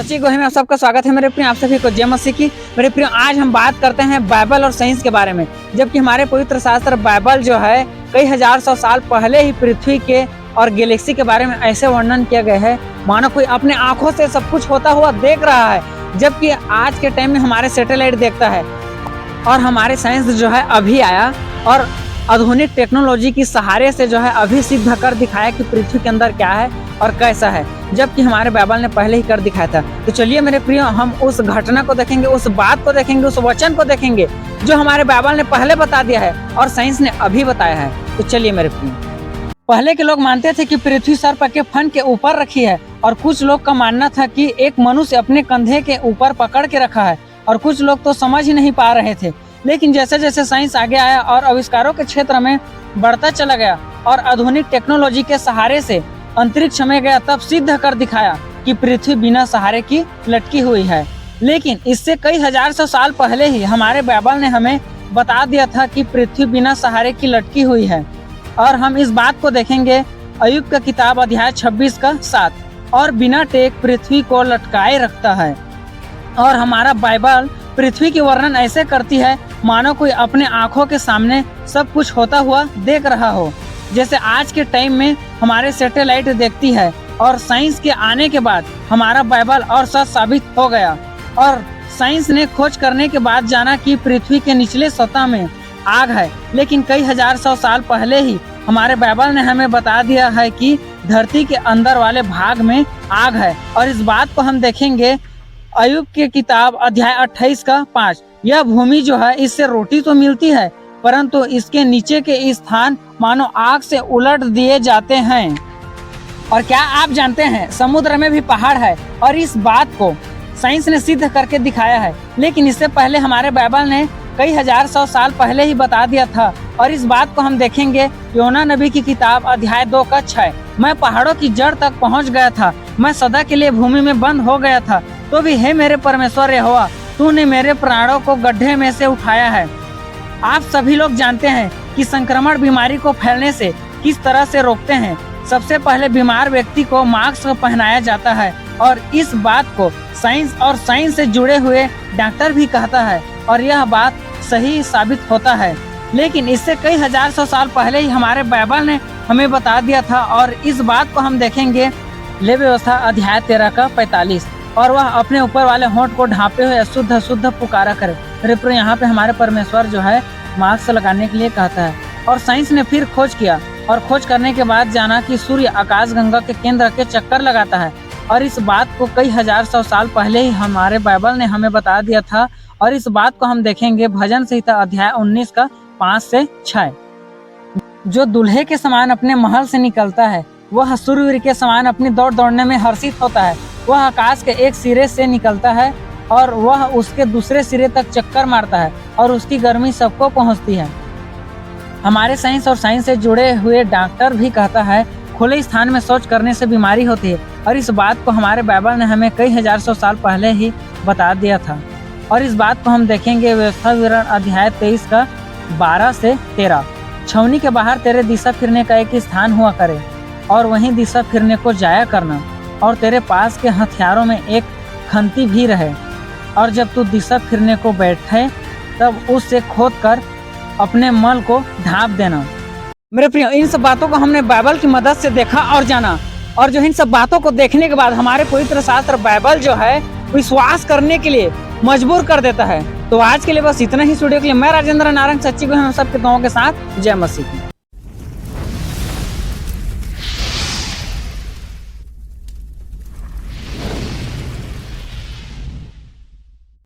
सच्ची गोहे में आप सबका स्वागत है मेरे प्रिय। आप सभी को जय मसीह की। मेरे प्रिय, आज हम बात करते हैं बाइबल और साइंस के बारे में। जबकि हमारे पवित्र शास्त्र बाइबल जो है कई हजार सौ साल पहले ही पृथ्वी के और गैलेक्सी के बारे में ऐसे वर्णन किया गया है मानो कोई अपने आंखों से सब कुछ होता हुआ देख रहा है। जबकि आज के टाइम में हमारे सैटेलाइट देखता है और हमारे साइंस जो है अभी आया और आधुनिक टेक्नोलॉजी की सहारे से जो है अभी सिद्ध कर दिखाया कि पृथ्वी के अंदर क्या है और कैसा है, जबकि हमारे बाइबल ने पहले ही कर दिखाया था। तो चलिए मेरे प्रिय, हम उस घटना को देखेंगे, उस बात को देखेंगे, उस वचन को देखेंगे जो हमारे बाइबल ने पहले बता दिया है और साइंस ने अभी बताया है। तो चलिए मेरे प्रिय, पहले के लोग मानते थे कि पृथ्वी सर्प के फन के ऊपर रखी है और कुछ लोग का मानना था कि एक मनुष्य अपने कंधे के ऊपर पकड़ के रखा है और कुछ लोग तो समझ ही नहीं पा रहे थे। लेकिन जैसे जैसे साइंस आगे आया और आविष्कारों के क्षेत्र में बढ़ता चला गया और आधुनिक टेक्नोलॉजी के सहारे से अंतरिक्ष में गया, तब सिद्ध कर दिखाया कि पृथ्वी बिना सहारे की लटकी हुई है। लेकिन इससे कई हजार सौ साल पहले ही हमारे बाइबल ने हमें बता दिया था कि पृथ्वी बिना सहारे की लटकी हुई है। और हम इस बात को देखेंगे अय्यूब का किताब अध्याय 26 का 7, और बिना टेक पृथ्वी को लटकाए रखता है। और हमारा बाइबल पृथ्वी की वर्णन ऐसे करती है मानो कोई अपने आंखों के सामने सब कुछ होता हुआ देख रहा हो, जैसे आज के टाइम में हमारे सैटेलाइट देखती है। और साइंस के आने के बाद हमारा बाइबल और सच साबित हो गया और साइंस ने खोज करने के बाद जाना कि पृथ्वी के निचले सतह में आग है। लेकिन कई हजार सौ साल पहले ही हमारे बाइबल ने हमें बता दिया है कि धरती के अंदर वाले भाग में आग है। और इस बात को हम देखेंगे अय्यूब की किताब अध्याय 28 का 5। यह भूमि जो है इससे रोटी तो मिलती है, परंतु इसके नीचे के स्थान मानो आग से उलट दिए जाते हैं। और क्या आप जानते हैं समुद्र में भी पहाड़ है, और इस बात को साइंस ने सिद्ध करके दिखाया है। लेकिन इससे पहले हमारे बाइबल ने कई हजार सौ साल पहले ही बता दिया था। और इस बात को हम देखेंगे योना नबी की किताब अध्याय 2 का 6। मैं पहाड़ों की जड़ तक पहुंच गया था, मैं सदा के लिए भूमि में बंद हो गया था, तो भी हे मेरे परमेश्वर यहोवा, तूने मेरे प्राणों को गड्ढे में से उठाया है। आप सभी लोग जानते हैं कि संक्रमण बीमारी को फैलने से किस तरह से रोकते हैं। सबसे पहले बीमार व्यक्ति को मास्क पहनाया जाता है, और इस बात को साइंस और साइंस से जुड़े हुए डॉक्टर भी कहता है, और यह बात सही साबित होता है। लेकिन इससे कई हजार सौ साल पहले ही हमारे बाइबल ने हमें बता दिया था। और इस बात को हम देखेंगे ले व्यवस्था अध्याय 13 का 45। और वह अपने ऊपर वाले होंठ को ढांपे हुए अशुद्ध अशुद्ध पुकारा करे। फिर यहाँ पे हमारे परमेश्वर जो है मास्क लगाने के लिए कहता है। और साइंस ने फिर खोज किया और खोज करने के बाद जाना कि सूर्य आकाशगंगा के केंद्र के चक्कर लगाता है। और इस बात को कई हजार सौ साल पहले ही हमारे बाइबल ने हमें बता दिया था। और इस बात को हम देखेंगे भजन संहिता अध्याय 19 का 5 से 6। जो दूल्हे के समान अपने महल से निकलता है, वह सूर्य के समान अपनी दौड़ दौड़ने में हर्षित होता है। वह आकाश के एक सिरे से निकलता है और वह उसके दूसरे सिरे तक चक्कर मारता है, और उसकी गर्मी सबको पहुंचती है। हमारे साइंस और साइंस से जुड़े हुए डॉक्टर भी कहता है खुले स्थान में शौच करने से बीमारी होती है। और इस बात को हमारे बाइबल ने हमें कई हजार सौ साल पहले ही बता दिया था। और इस बात को हम देखेंगे व्यवस्था विवरण अध्याय 23 का 12 से 13। छावनी के बाहर तेरे दिशा फिरने का एक स्थान हुआ करे, और वहीं दिशा फिरने को जाया करना, और तेरे पास के हथियारों में एक खंती भी रहे। और जब तू दिशा फिरने को बैठे तब उससे खोद कर अपने मल को ढांप देना। मेरे प्रिय, इन सब बातों को हमने बाइबल की मदद से देखा और जाना। और जो इन सब बातों को देखने के बाद हमारे पवित्र शास्त्र बाइबल जो है विश्वास करने के लिए मजबूर कर देता है। तो आज के लिए बस इतना ही। स्टूडियो के लिए मैं राजेंद्र नारंग, सच्ची गोहे हम सबके दुआओं के साथ। जय मसीह।